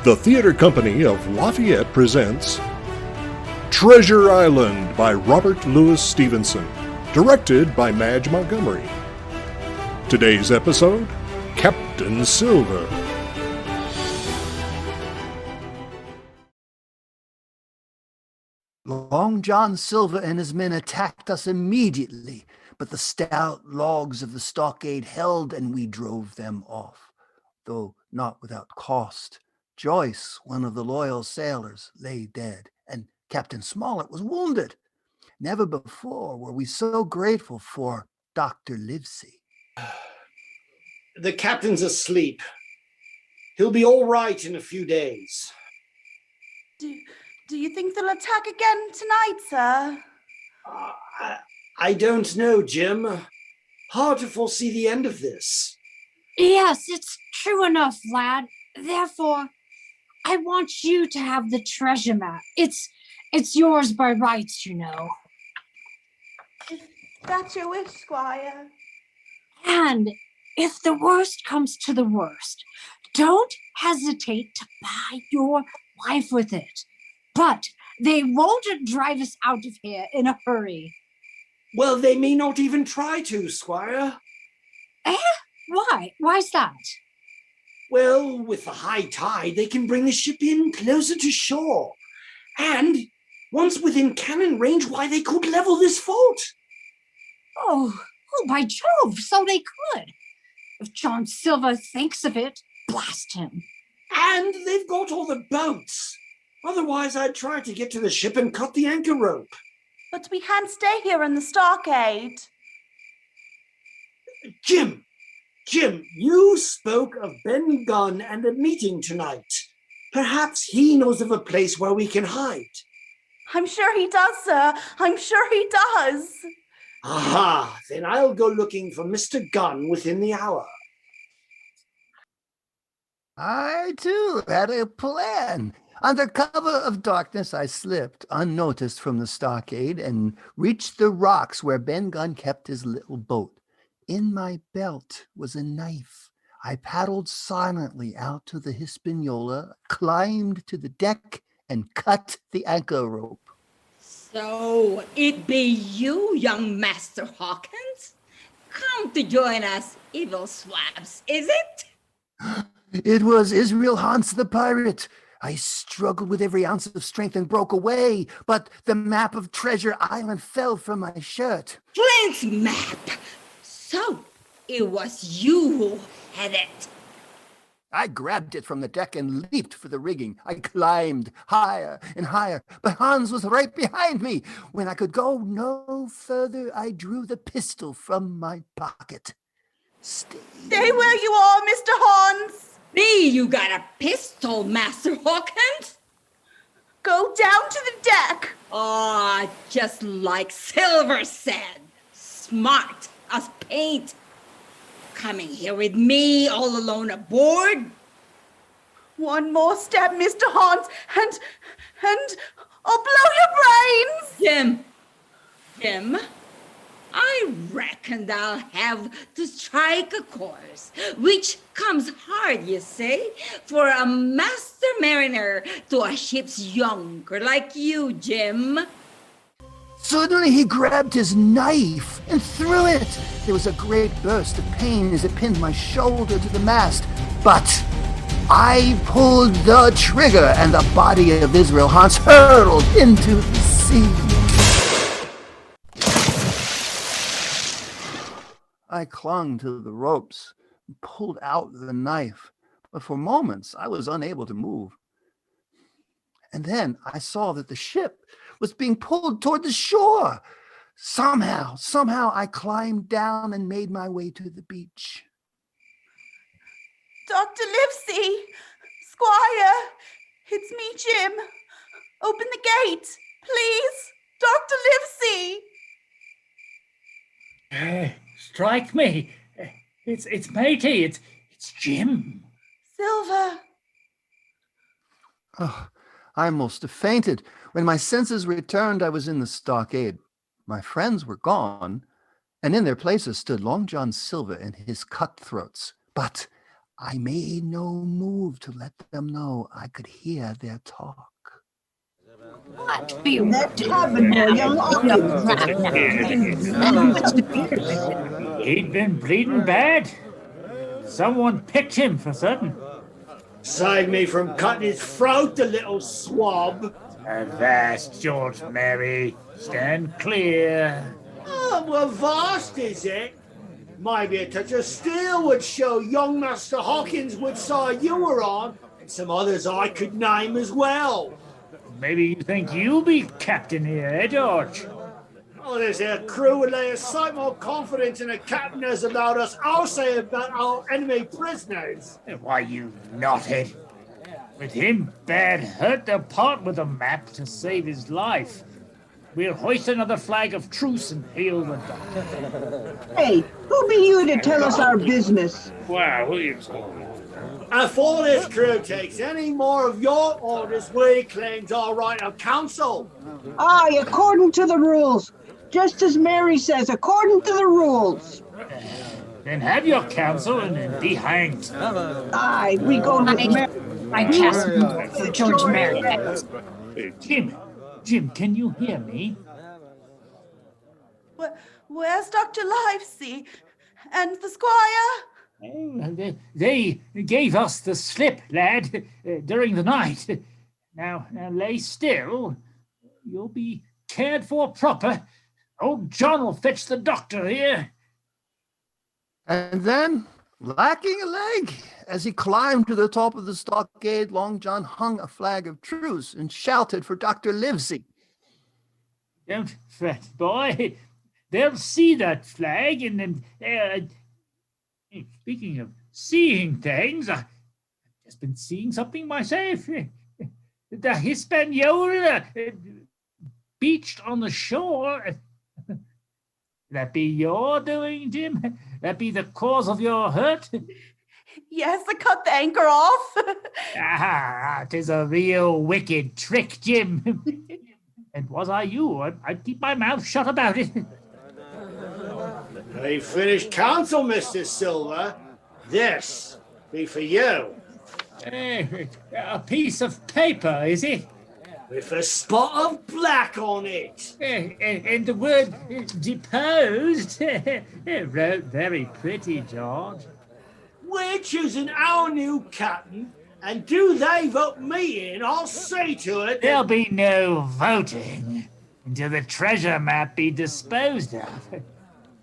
The Theater Company of Lafayette presents Treasure Island by Robert Louis Stevenson, directed by Madge Montgomery. Today's episode, Captain Silver. Long John Silver and his men attacked us immediately, but the stout logs of the stockade held and we drove them off, though not without cost. Joyce, one of the loyal sailors, lay dead, and Captain Smollett was wounded. Never before were we so grateful for Dr. Livesey. The captain's asleep. He'll be all right in a few days. Do you think they'll attack again tonight, sir? I don't know, Jim. Hard to foresee the end of this. Yes, it's true enough, lad. Therefore, I want you to have the treasure map. It's yours by rights, you know. If that's your wish, Squire. And if the worst comes to the worst, don't hesitate to buy your wife with it. But they won't drive us out of here in a hurry. Well, they may not even try to, Squire. Why? Why's that? Well, with the high tide, they can bring the ship in closer to shore. And once within cannon range, why, they could level this fort. Oh, by Jove, so they could. If John Silver thinks of it, blast him. And they've got all the boats. Otherwise, I'd try to get to the ship and cut the anchor rope. But we can't stay here in the stockade. Jim, you spoke of Benn, Gunn and a meeting tonight. Perhaps he knows of a place where we can hide. I'm sure he does, sir. I'm sure he does. Aha, then I'll go looking for Mr. Gunn within the hour. I, too, had a plan. Under cover of darkness, I slipped unnoticed from the stockade and reached the rocks where Ben Gunn kept his little boat. In my belt was a knife. I paddled silently out to the Hispaniola, climbed to the deck, and cut the anchor rope. So it be you, young Master Hawkins? Come to join us, evil swabs, is it? It was Israel Hans the pirate. I struggled with every ounce of strength and broke away, but the map of Treasure Island fell from my shirt. Flint's map! So it was you who had it. I grabbed it from the deck and leaped for the rigging. I climbed higher and higher, but Hans was right behind me. When I could go no further, I drew the pistol from my pocket. Stay where you are, Mr. Hans. Me, you got a pistol, Master Hawkins? Go down to the deck. Ah, just like Silver said. Smart as paint. Coming here with me all alone aboard? One more step, Mr. Hans, and I'll blow your brains. Jim, I reckon I'll have to strike a course, which comes hard, you say, for a master mariner to a ship's younker like you, Jim. Suddenly he grabbed his knife and threw it. There was a great burst of pain as it pinned my shoulder to the mast. But I pulled the trigger and the body of Israel Hans hurled into the sea. I clung to the ropes and pulled out the knife, but for moments I was unable to move. And then I saw that the ship was being pulled toward the shore. Somehow I climbed down and made my way to the beach. Dr. Livesey, Squire, it's me, Jim. Open the gate, please. Dr. Livesey. Strike me. It's matey. It's Jim. Silver. Oh, I almost fainted. When my senses returned, I was in the stockade. My friends were gone, and in their places stood Long John Silver and his cutthroats. But I made no move to let them know I could hear their talk. What be That cabin boy, young Hawkins. He'd been bleeding bad. Someone picked him for certain. Save me from cutting his throat, the little swab. Avast, George Mary. Stand clear. Oh, well, vast is it? Maybe a touch of steel would show young Master Hawkins which side you were on, and some others I could name as well. Maybe you think you'll be captain here, eh, George? Oh, this here crew would lay a sight more confidence in a captain as about us, I'll say about our enemy prisoners. Why, you knothead. With him bad hurt, they'll part with the map to save his life. We'll hoist another flag of truce and hail the doctor. Hey, who be you to tell us our business? Wow, Williams. If all this crew takes any more of your orders, we claims our right of counsel. Aye, according to the rules. Just as Mary says, according to the rules. Then have your counsel and be hanged. Aye, we go with Mary. I cast for George Mary. Jim, can you hear me? Where's Dr. Livesey and the Squire? Oh, they gave us the slip, lad, during the night. Now lay still. You'll be cared for proper. Old John will fetch the doctor here. And then, lacking a leg, as he climbed to the top of the stockade, Long John hung a flag of truce and shouted for Dr. Livesey. Don't fret, boy. They'll see that flag and speaking of seeing things, I've just been seeing something myself. The Hispaniola beached on the shore. That be your doing, Jim? That be the cause of your hurt? Yes, I cut the anchor off. Ah, 'tis a real wicked trick, Jim. And was I you, I'd keep my mouth shut about it. We finished counsel, Mr. Silver. This be for you. A piece of paper, is it? With a spot of black on it. And the word deposed. Wrote very pretty, George. We're choosing our new captain, and do they vote me in, I'll say to it... There'll be no voting until the treasure map be disposed of.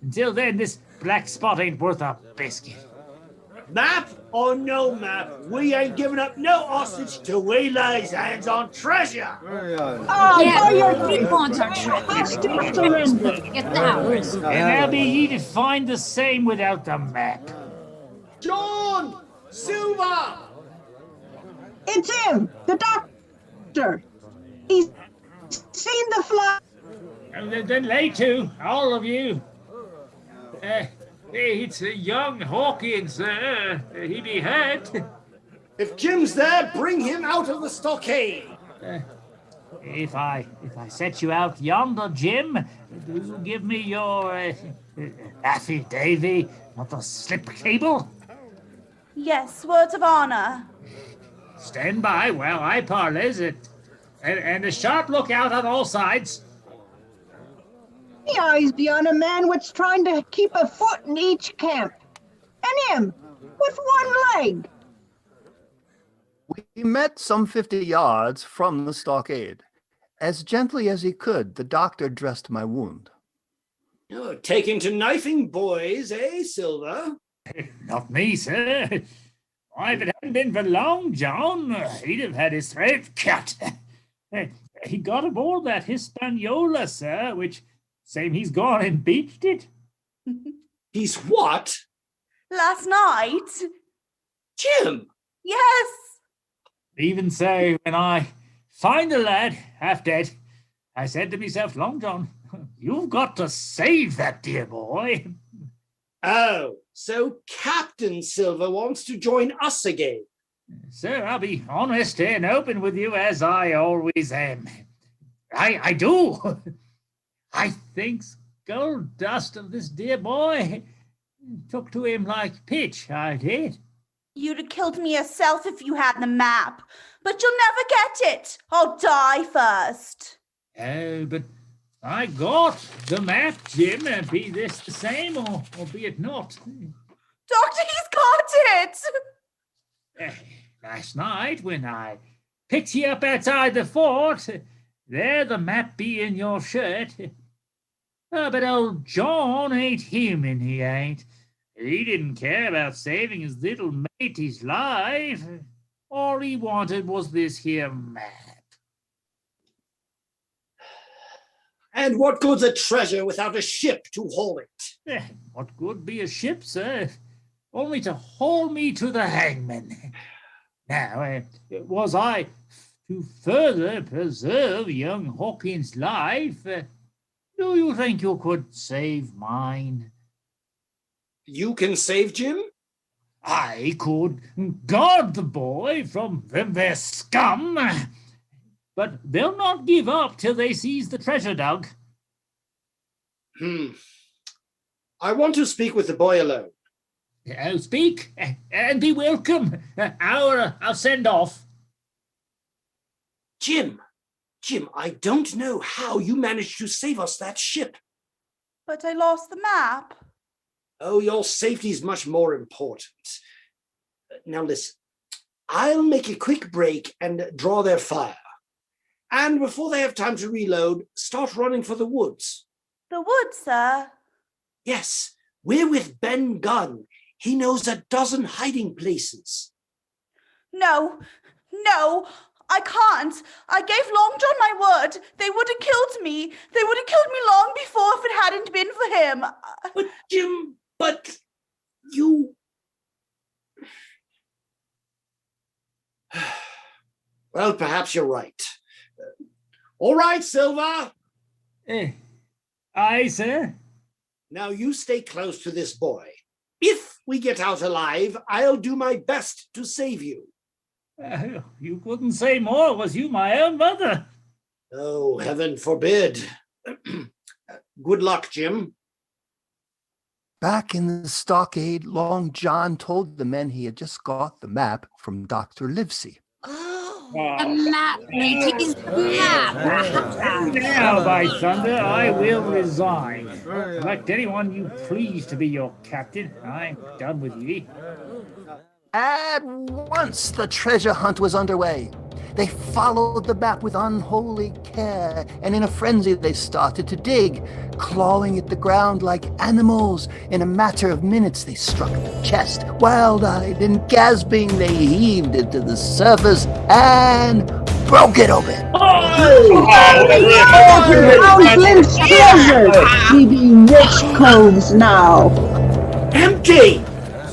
Until then, this black spot ain't worth a biscuit. Map or no map, we ain't giving up no hostage till we lays hands on treasure. Yeah, your feet wants our hostage surrender. It's ours. And there'll be ye to find the same without the map. John! Silver! It's him, the doctor. He's seen the flag. And then lay to, all of you. It's a young Hawkins, sir. He be hurt. If Jim's there, bring him out of the stockade. If I set you out yonder, Jim, do you give me your affidavit, not the slip cable? Yes, words of honor. Stand by while I parlays it. And a sharp lookout on all sides. The eyes be on a man what's trying to keep a foot in each camp. And him, with one leg. We met some 50 yards from the stockade. As gently as he could, the doctor dressed my wound. Oh, taking to knifing, boys, eh, Silver? Not me, sir. Why, if it hadn't been for Long John, he'd have had his throat cut. He got aboard that Hispaniola, sir, which same he's gone and beached it. He's what? Last night? Jim! Yes. Even so, when I find the lad half dead, I said to myself, Long John, you've got to save that dear boy. Oh, so Captain Silver wants to join us again. Sir, I'll be honest and open with you as I always am. I do. I think's gold dust of this dear boy. Took to him like pitch, I did. You'd have killed me yourself if you had the map, but you'll never get it. I'll die first. Oh, but I got the map, Jim. Be this the same, or be it not. Doctor, he's got it! Last night, when I picked you up outside the fort, there the map be in your shirt. But old John ain't human, he ain't. He didn't care about saving his little matey's life. All he wanted was this here map. And what good's a treasure without a ship to haul it? What good be a ship, sir? Only to haul me to the hangman. Now, was I to further preserve young Hawkins' life, do you think you could save mine? You can save Jim? I could guard the boy from their scum, but they'll not give up till they seize the treasure, Doug. I want to speak with the boy alone. Oh, speak, and be welcome. I'll send off. Jim, I don't know how you managed to save us that ship. But I lost the map. Oh, your safety's much more important. Now listen, I'll make a quick break and draw their fire. And before they have time to reload, start running for the woods. The woods, sir? Yes, we're with Benn Gunn. He knows a dozen hiding places. No, I can't. I gave Long John my word. They would have killed me. They would have killed me long before if it hadn't been for him. But Jim, but you... Well, perhaps you're right. All right, Silver. Aye, sir. Now you stay close to this boy. If we get out alive, I'll do my best to save you. You couldn't say more, was you my own mother? Oh, heaven forbid. Good luck, Jim. Back in the stockade, Long John told the men he had just got the map from Dr. Livesey. The map, mateys, the map. Now, by thunder, I will resign. Elect anyone you please to be your captain. I'm done with ye. At once the treasure hunt was underway. They followed the map with unholy care, and in a frenzy they started to dig, clawing at the ground like animals. In a matter of minutes they struck the chest. Wild-eyed and gasping, they heaved it to the surface and broke it open. Flint's treasure! We be rich coves now. Empty!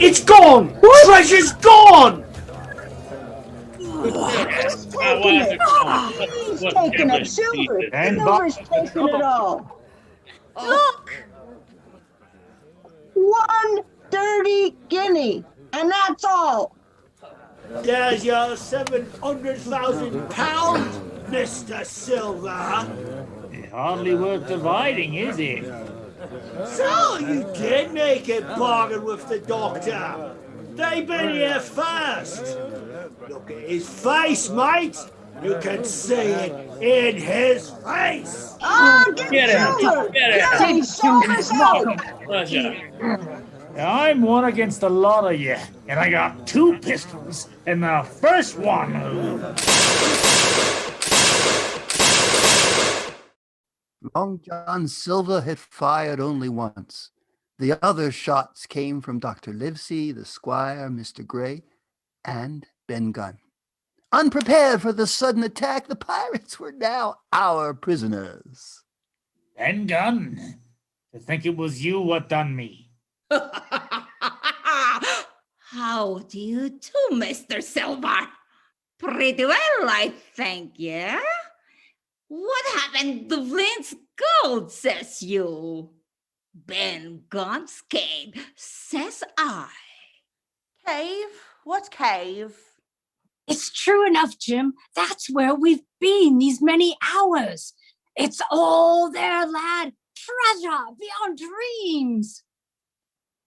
It's gone! What? Treasure's gone! He's taking it! He's taking it! Silver's taking it all! Look! 1 dirty guinea, and that's all! There's your 700,000 pounds, Mr. Silver. Hardly worth dividing, is it? So you did make a bargain with the doctor. They've been here first. Look at his face, mate. You can see it in his face. Oh, get Silver! Get him! Silver's out! I'm one against a lot of you, and I got 2 pistols, and the first one... Long John Silver had fired only once. The other shots came from Dr. Livesey, the Squire, Mr. Gray, and Ben Gunn. Unprepared for the sudden attack, the pirates were now our prisoners. Ben Gunn, to think it was you what done me. How do you do, Mr. Silver? Pretty well, I think, yeah? What happened to Flint's gold, says you? Ben Gunn's cave, says I. Cave? What cave? It's true enough, Jim. That's where we've been these many hours. It's all there, lad. Treasure beyond dreams.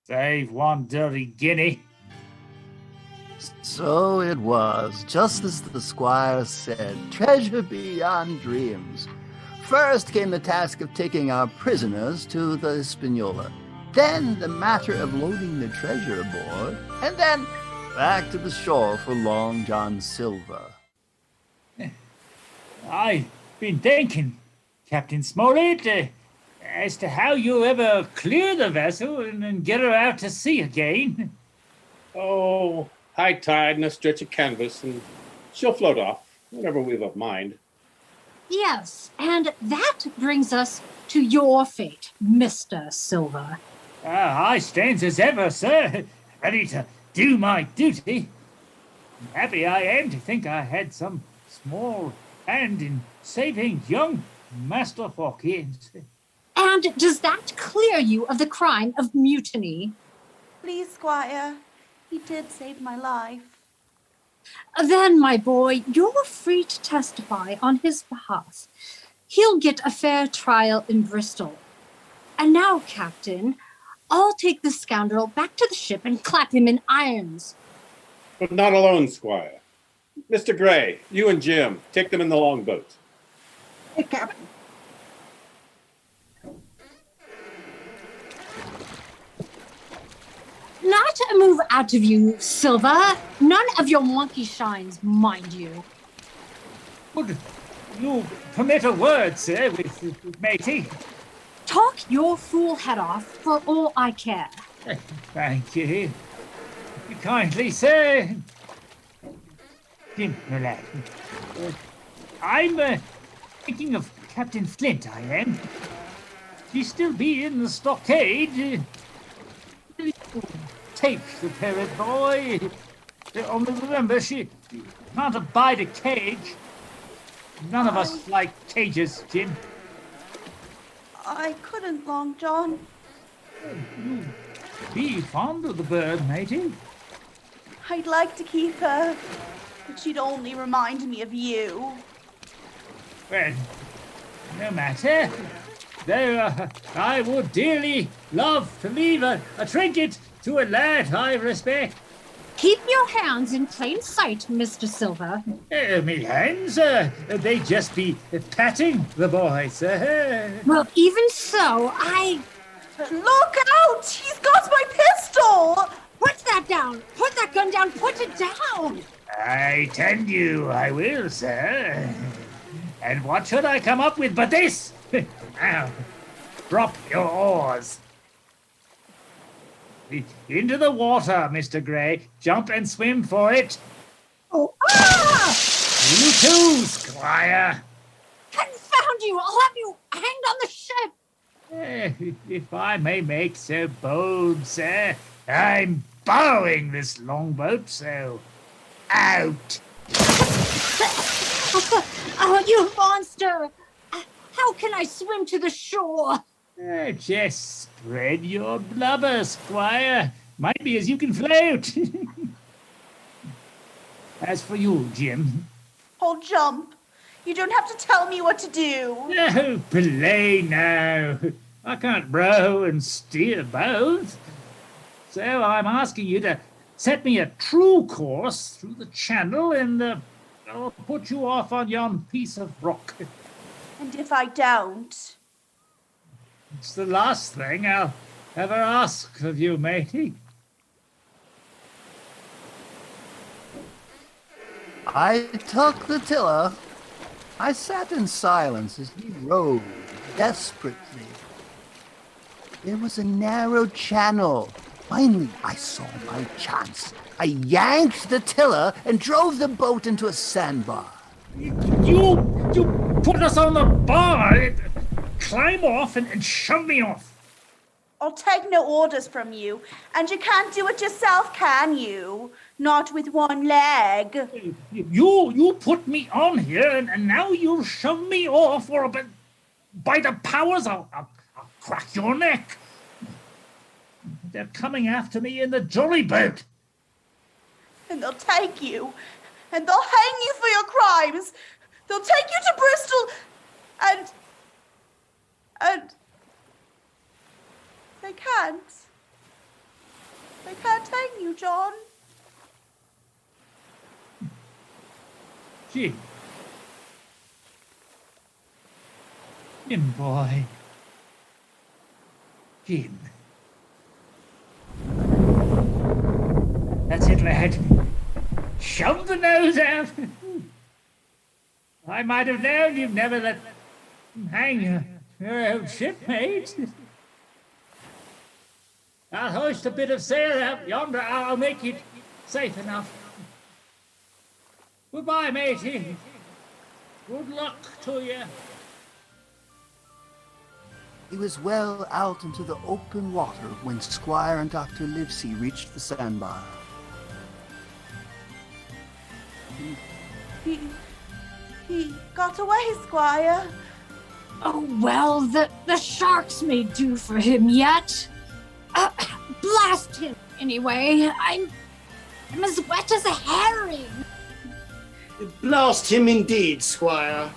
Save 1 dirty guinea. So it was, just as the squire said, treasure beyond dreams. First came the task of taking our prisoners to the Hispaniola, then the matter of loading the treasure aboard, and then back to the shore for Long John Silver. I've been thinking, Captain Smollett, as to how you'll ever clear the vessel and get her out to sea again. Oh, high tide and a stretch of canvas, and she'll float off, whenever we've of mind. Yes, and that brings us to your fate, Mr. Silver. I stands as ever, sir, ready to do my duty. Happy I am to think I had some small hand in saving young Master Hawkins. And does that clear you of the crime of mutiny? Please, Squire. He did save my life. Then, my boy, you're free to testify on his behalf. He'll get a fair trial in Bristol. And now, Captain, I'll take this scoundrel back to the ship and clap him in irons. But not alone, Squire. Mr. Gray, you and Jim, take them in the longboat. Hey, Captain. Not a move out of you, Silver. None of your monkey shines, mind you. Would you permit a word, sir, with matey? Talk your fool head off for all I care. Thank you. You kindly, sir. Jim, relax. I'm thinking of Captain Flint, I am. She still be in the stockade. Take the parrot boy. Only remember, she can't abide a cage. None of us like cages, Jim. I couldn't, Long John. You be fond of the bird, matey. I'd like to keep her, but she'd only remind me of you. Well, no matter. There, I would dearly love to leave a trinket to a lad I respect. Keep your hands in plain sight, Mr. Silver. Me hands, they just be patting the boy, sir. Well, even so, Look out! He's got my pistol! Put that down! Put that gun down! Put it down! I tell you, I will, sir. And what should I come up with but this? Now, drop your oars. Into the water, Mr. Gray. Jump and swim for it. Oh, ah! You too, Squire. Confound you! I'll have you hanged on the ship! If I may make so bold, sir, I'm borrowing this longboat, so out. Oh, you monster! How can I swim to the shore? Just spread your blubber, Squire. Might be as you can float. As for you, Jim. I'll jump. You don't have to tell me what to do. No, play now. I can't row and steer both. So I'm asking you to set me a true course through the channel and I'll put you off on yon piece of rock. And if I don't? It's the last thing I'll ever ask of you, matey. I took the tiller. I sat in silence as he rowed desperately. There was a narrow channel. Finally, I saw my chance. I yanked the tiller and drove the boat into a sandbar. You put us on the bar. Climb off and shove me off. I'll take no orders from you. And you can't do it yourself, can you? Not with one leg. You put me on here and now you'll shove me off, or by the powers, I'll crack your neck. They're coming after me in the jolly boat. And they'll take you. And they'll hang you for your crimes. They'll take you to Bristol and they can't. They can't hang you, John. Jim. Jim, boy. Jim. That's it, lad. Shove the nose out. I might have known you'd never let them hang your old shipmates. I'll hoist a bit of sail out yonder. I'll make it safe enough. Goodbye, matey. Good luck to you. He was well out into the open water when Squire and Dr. Livesey reached the sandbar. He got away, Squire. Oh, well, the sharks may do for him yet. Blast him, anyway. I'm as wet as a herring. Blast him indeed, Squire.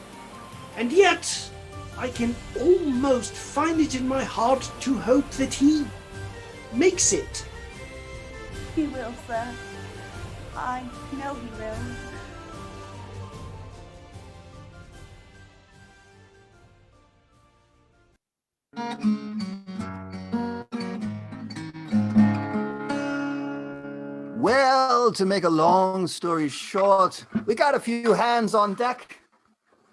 And yet, I can almost find it in my heart to hope that he makes it. He will, sir. I know he will. Well, to make a long story short, we got a few hands on deck.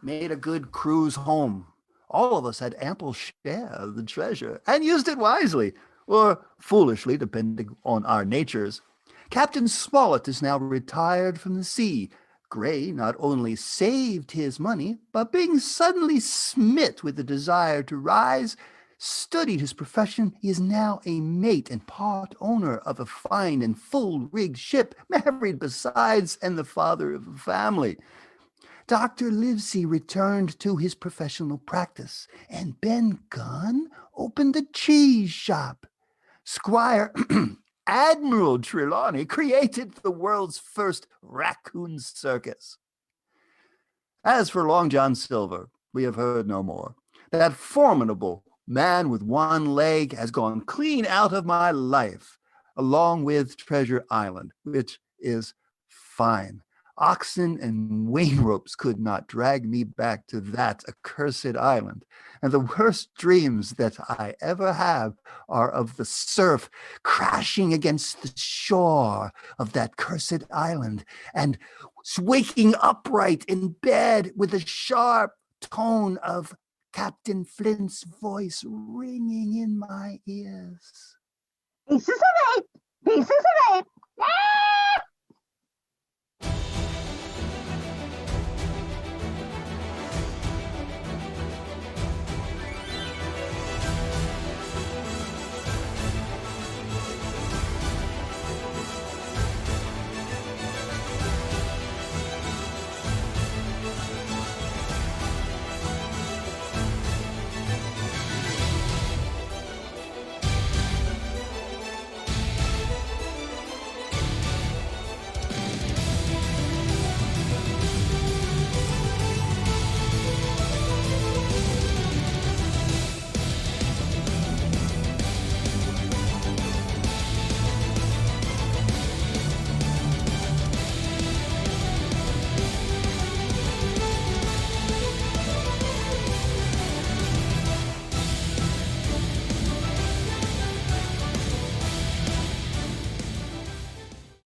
Made a good cruise home. All of us had ample share of the treasure and used it wisely, or foolishly, depending on our natures. Captain Smollett is now retired from the sea. Gray not only saved his money, but being suddenly smit with the desire to rise, studied his profession. He is now a mate and part owner of a fine and full-rigged ship, married besides, and the father of a family. Dr. Livesey returned to his professional practice, and Ben Gunn opened a cheese shop. Squire Admiral Trelawney created the world's first raccoon circus. As for Long John Silver, we have heard no more. That formidable man with one leg has gone clean out of my life, along with Treasure Island, which is fine. Oxen and wain ropes could not drag me back to that accursed island. And the worst dreams that I ever have are of the surf crashing against the shore of that cursed island and waking upright in bed with the sharp tone of Captain Flint's voice ringing in my ears. Pieces of eight! Pieces of eight! Ah!